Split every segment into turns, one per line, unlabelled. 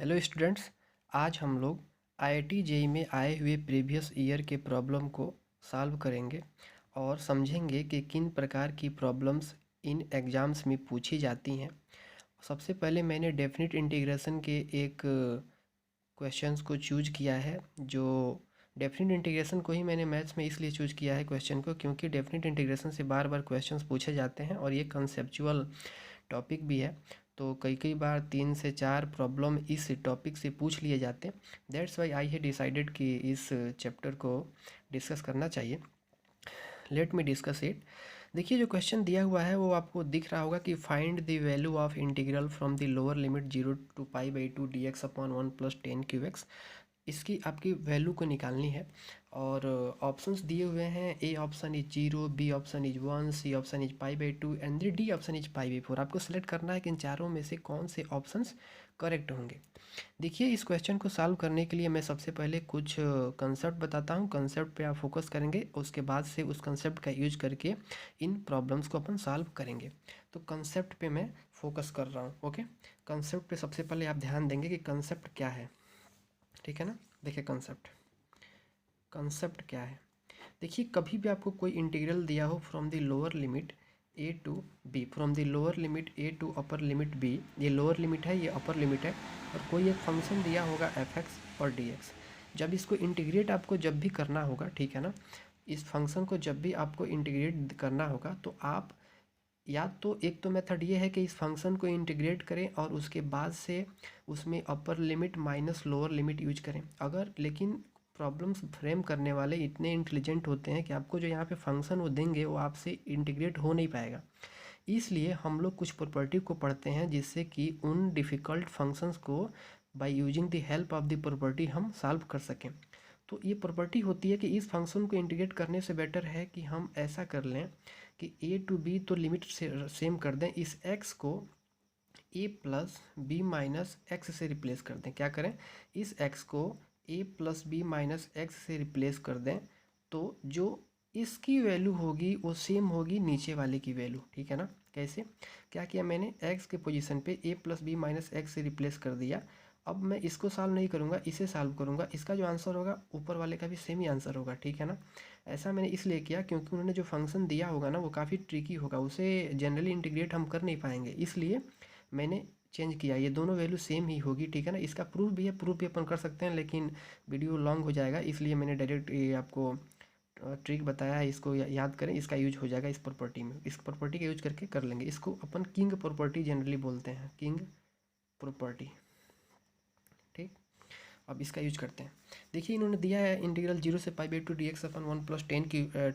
Hello students. आज हम लोग आईआईटी जेईई में आए हुए प्रीवियस ईयर के प्रॉब्लम को सॉल्व करेंगे और समझेंगे कि किन प्रकार की प्रॉब्लम्स इन एग्ज़ाम्स में पूछी जाती हैं। सबसे पहले मैंने डेफिनेट इंटीग्रेशन के एक क्वेश्चंस को चूज किया है। जो डेफिनेट इंटीग्रेशन को ही मैंने मैथ्स में इसलिए चूज किया है क्वेश्चन को, क्योंकि डेफिनेट इंटीग्रेशन से बार बार क्वेश्चंस पूछे जाते हैं और ये कंसेप्चुअल टॉपिक भी है। तो कई कई बार 3 से 4 प्रॉब्लम इस टॉपिक से पूछ लिए जाते हैं। That's why I have decided कि इस चैप्टर को डिस्कस करना चाहिए। Let me discuss it. देखिए, जो क्वेश्चन दिया हुआ है वो आपको दिख रहा होगा कि find the value of integral from the lower limit 0 to π/2 dx upon 1 + 10 qx। इसकी आपकी वैल्यू को निकालनी है और ऑप्शंस दिए हुए हैं। A option is 0, B option is 1, C option is π/2 and D option is π/4। आपको सेलेक्ट करना है कि इन चारों में से कौन से ऑप्शंस करेक्ट होंगे। देखिए, इस क्वेश्चन को सॉल्व करने के लिए मैं सबसे पहले कुछ कंसेप्ट बताता हूँ। कंसेप्ट पे आप फोकस करेंगे, उसके बाद से उस कंसेप्ट का यूज करके इन प्रॉब्लम्स को अपन सॉल्व करेंगे। तो कंसेप्ट पे मैं फोकस कर रहा हूँ। ओके, कंसेप्ट पे सबसे पहले आप ध्यान देंगे कि कंसेप्ट क्या है। ठीक है ना। देखिए, कंसेप्ट क्या है। देखिए, कभी भी आपको कोई इंटीग्रल दिया हो from the lower limit A to B, from the lower limit A to upper limit B, ये लोअर लिमिट है, ये अपर लिमिट है, और कोई एक फंक्शन दिया होगा एफ एक्स और डी एक्स। जब इसको इंटीग्रेट आपको जब भी करना होगा, ठीक है ना, इस फंक्शन को जब भी आपको इंटीग्रेट करना होगा तो आप या तो एक तो मेथड ये है कि इस फंक्शन को इंटीग्रेट करें और उसके बाद से उसमें अपर limit minus lower limit use करें। अगर लेकिन प्रॉब्लम्स फ्रेम करने वाले इतने इंटेलिजेंट होते हैं कि आपको जो यहाँ पे फंक्शन वो देंगे वो आपसे इंटीग्रेट हो नहीं पाएगा। इसलिए हम लोग कुछ प्रॉपर्टी को पढ़ते हैं जिससे कि उन डिफ़िकल्ट फंक्शंस को by using the help of the property हम सॉल्व कर सकें। तो ये प्रॉपर्टी होती है कि इस फंक्शन को इंटीग्रेट करने से बेटर है कि हम ऐसा कर लें कि ए टू बी तो लिमिट से सेम कर दें, इस एक्स को ए प्लस बी माइनस एक्स से रिप्लेस कर दें। क्या करें, इस एक्स को ए प्लस बी माइनस एक्स से रिप्लेस कर दें, तो जो इसकी वैल्यू होगी वो सेम होगी नीचे वाले की वैल्यू। ठीक है ना। कैसे, क्या किया मैंने, एक्स के पोजीशन पे ए प्लस बी माइनस एक्स से रिप्लेस कर दिया। अब मैं इसको सॉल्व नहीं करूँगा, इसे सॉल्व करूँगा। इसका जो आंसर होगा ऊपर वाले का भी सेम ही आंसर होगा। ठीक है ना। ऐसा मैंने इसलिए किया क्योंकि उन्होंने जो फंक्शन दिया होगा ना वो काफ़ी ट्रिकी होगा, उसे जनरली इंटीग्रेट हम कर नहीं पाएंगे, इसलिए मैंने चेंज किया। ये दोनों वैल्यू सेम ही होगी। ठीक है ना। इसका प्रूफ भी है, प्रूफ भी अपन कर सकते हैं, लेकिन वीडियो लॉन्ग हो जाएगा, इसलिए मैंने डायरेक्ट ये आपको ट्रिक बताया है। इसको याद करें, इसका यूज हो जाएगा इस प्रॉपर्टी में। इस प्रॉपर्टी का यूज करके कर लेंगे। इसको अपन किंग प्रॉपर्टी जनरली बोलते हैं, किंग प्रॉपर्टी। ठीक, अब इसका यूज करते हैं। देखिए, इन्होंने दिया है इंटीग्रल 0 से π/2 dx अपन 1 +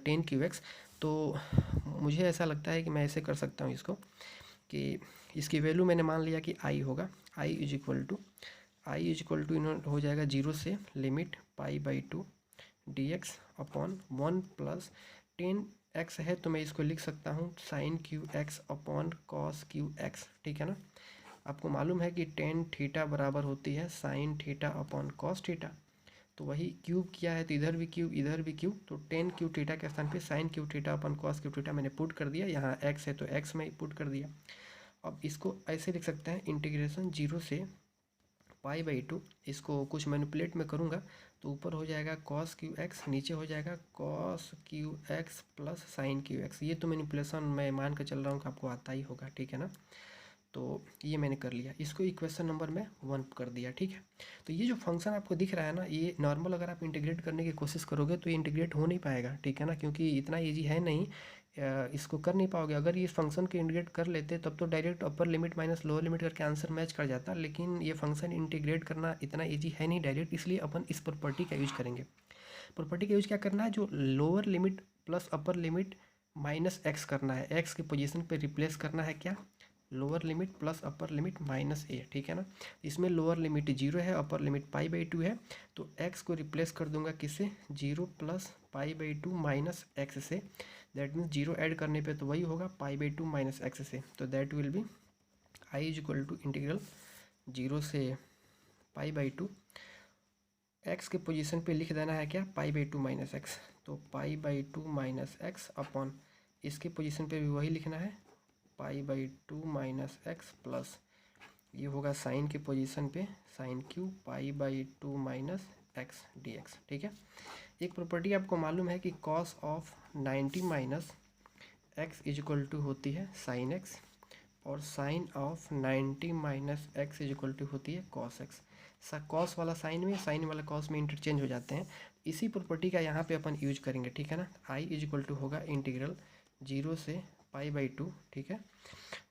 10 qx। तो मुझे ऐसा लगता है कि मैं ऐसे कर सकता हूँ इसको, कि इसकी वैल्यू मैंने मान लिया कि आई होगा। आई इज इक्वल टू इन्होंने हो जाएगा 0 से लिमिट π/2 dx अपॉन 1 + 10x है, तो मैं इसको लिख सकता हूँ sin qx upon cos qx। ठीक है ना। आपको मालूम है कि टेन थीटा बराबर होती है sine theta upon cos theta. तो वही क्यूब किया है, तो इधर भी क्यूब इधर भी क्यूब, तो टेन क्यूब थीटा के स्थान पे साइन क्यूब थीटा अपन कॉस क्यूब थीटा मैंने पुट कर दिया। यहाँ एक्स है तो एक्स में पुट कर दिया। अब इसको ऐसे लिख सकते हैं, इंटीग्रेशन 0 से π/2। इसको कुछ मैनिपुलेट में करूँगा तो ऊपर हो जाएगा कॉस क्यू एक्स, नीचे हो जाएगा cos cube X plus sign cube X. ये तो मैनिपुलेशन मैं मान कर चल रहा हूँ कि आपको आता ही होगा। ठीक है ना। तो ये मैंने कर लिया, इसको इक्वेशन नंबर में 1 कर दिया। ठीक है। तो ये जो फंक्शन आपको दिख रहा है ना, ये नॉर्मल अगर आप इंटीग्रेट करने की कोशिश करोगे तो ये इंटीग्रेट हो नहीं पाएगा। ठीक है ना, क्योंकि इतना ईजी है नहीं, इसको कर नहीं पाओगे। अगर ये इस फंक्शन के इंटीग्रेट कर लेते तब तो डायरेक्ट अपर लिमिट माइनस लोअर लिमिट करके आंसर मैच कर जाता, लेकिन ये फंक्शन इंटीग्रेट करना इतना ईजी है नहीं डायरेक्ट, इसलिए अपन इस प्रॉपर्टी का यूज करेंगे। प्रॉपर्टी का यूज क्या करना है, जो lower limit plus upper limit minus x करना है, एक्स की पोजीशन पे रिप्लेस करना है। क्या, lower limit plus upper limit minus A. ठीक है ना। इसमें लोअर लिमिट 0 है, अपर लिमिट π/2 है, तो x को रिप्लेस कर दूंगा किससे, 0 + π/2 माइनस एक्स से। दैट मीन्स 0 ऐड करने पे तो वही होगा π/2 माइनस एक्स से। तो that will be I is equal to integral 0 से π/2, एक्स के पोजीशन पे लिख देना है क्या, π/2 माइनस एक्स। तो π/2 माइनस एक्स अपॉन इसके पोजीशन पे भी वही लिखना है π/2 माइनस एक्स प्लस ये होगा साइन के पोजीशन पे sine cube pi by 2 minus X D X. ठीक है, एक प्रॉपर्टी आपको मालूम है कि cos of 90 minus X is equal to होती है साइन एक्स, और sine of 90 minus X is equal to होती है कॉस एक्स। कॉस वाला साइन में, साइन वाला कॉस में इंटरचेंज हो जाते हैं। इसी प्रॉपर्टी का यहाँ पे अपन यूज करेंगे। ठीक है ना, आई इज इक्वल टू होगा इंटीग्रल 0 से पाई बाई 2। ठीक है,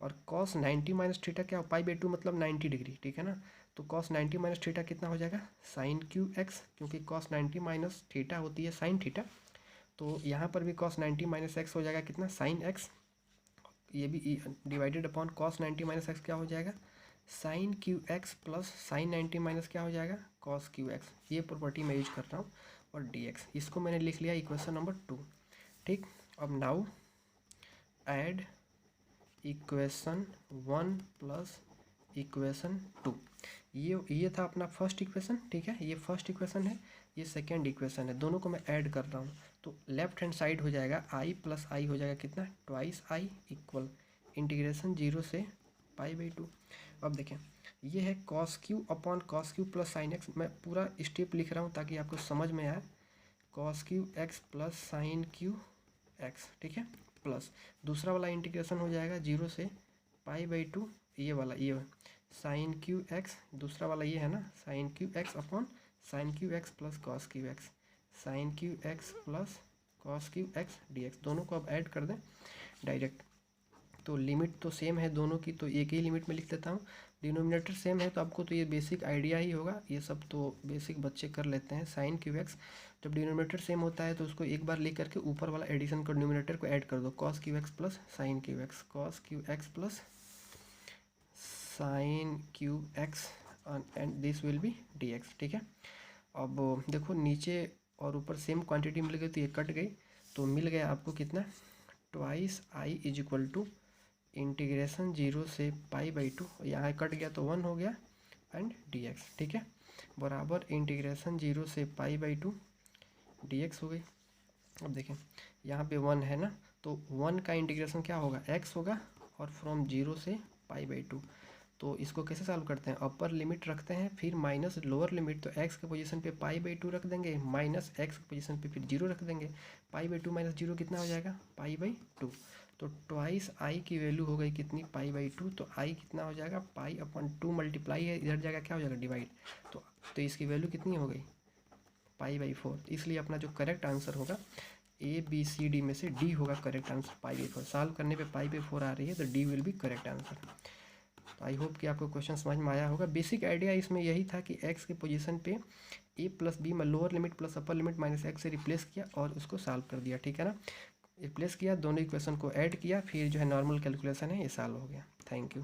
और कॉस 90 माइनस थीटा क्या, पाई बाई 2 मतलब 90 डिग्री। ठीक है ना, तो कॉस 90 माइनस थीटा कितना हो जाएगा, साइन क्यू एक्स, क्योंकि कॉस 90 माइनस थीटा होती है साइन थीटा, तो यहाँ पर भी कॉस 90 माइनस एक्स हो जाएगा कितना, साइन एक्स। ये भी divided upon cos 90 minus X क्या हो जाएगा, sine cube X plus sine 90 minus क्या हो जाएगा, कॉस क्यू एक्स। ये प्रॉपर्टी मैं यूज कर रहा हूँ। और डी एक्स इसको मैंने लिख लिया इक्वेशन नंबर 2। ठीक, अब now add equation 1 plus equation 2। ये था अपना फर्स्ट इक्वेशन। ठीक है, ये फर्स्ट इक्वेशन है, ये सेकेंड इक्वेशन है, दोनों को मैं ऐड कर रहा हूँ। तो लेफ्ट हैंड साइड हो जाएगा आई प्लस आई हो जाएगा कितना, ट्वाइस आई इक्वल इंटीग्रेशन 0 से पाई बाई 2। अब देखें, ये है cos Q upon cos Q plus sine x. मैं पूरा स्टेप लिख रहा हूँ ताकि आपको समझ में आए। Cos cube X plus sign cube x. ठीक है, प्लस दूसरा वाला इंटीग्रेशन हो जाएगा 0 से पाई बाई 2, ये वाला ये साइन क्यू एक्स, दूसरा वाला ये है ना sine cube X upon sine cube X plus cos cube X, sine cube X plus cos cube X D X. दोनों को अब ऐड कर दें डायरेक्ट, तो लिमिट तो सेम है दोनों की, तो एक ही लिमिट में लिख देता हूँ। डिनोमिनेटर सेम है तो आपको तो ये बेसिक आइडिया ही होगा, ये सब तो बेसिक बच्चे कर लेते हैं। साइन क्यू एक्स, जब डिनोमिनेटर सेम होता है तो उसको एक बार लिख करके ऊपर वाला एडिशन को डिनोमिनेटर को ऐड कर दो, cos cube X plus sign cube x, cos cube X plus sign cube x and this will be D X. ठीक है, अब देखो नीचे और ऊपर सेम क्वांटिटी मिल गई तो ये कट गई, तो मिल गया आपको कितना, twice I is equal to integration 0 से पाई बाई 2, यहाँ कट गया तो 1 हो गया एंड डी एक्स। ठीक है, बराबर इंटीग्रेशन 0 से पाई बाई 2 डी एक्स हो गई। अब देखें यहाँ पे 1 है ना, तो 1 का इंटीग्रेशन क्या होगा, x होगा, और फ्रॉम 0 से पाई बाई 2। तो इसको कैसे सॉल्व करते हैं, अपर लिमिट रखते हैं, फिर माइनस लोअर लिमिट, तो x के पोजीशन पे पाई बाई 2 रख देंगे, माइनस x के पोजीशन पे फिर 0 रख देंगे। पाई बाई 2 माइनस 0 कितना हो जाएगा, पाई बाई 2। तो ट्वाइस आई की वैल्यू हो गई कितनी, पाई बाई 2। तो आई कितना हो जाएगा, पाई अपॉन 2 मल्टीप्लाई है, इधर जाएगा क्या हो जाएगा, डिवाइड। तो इसकी वैल्यू कितनी हो गई, पाई बाई 4। इसलिए अपना जो करेक्ट आंसर होगा ए बी सी डी में से डी होगा correct answer, pi by 4। Solve करने पे पाई बाई 4 आ रही है तो D will be correct answer. तो आई होप कि आपको क्वेश्चन समझ में आया होगा। बेसिक आइडिया इसमें यही था कि एक्स के पोजीशन पे ए प्लस बी में lower limit plus upper limit minus X से रिप्लेस किया और उसको सॉल्व कर दिया। ठीक है ना, रिप्लेस किया, दोनों इक्वेशन को ऐड किया, फिर जो है नॉर्मल कैलकुलेशन है ये सॉल्व हो गया। Thank you.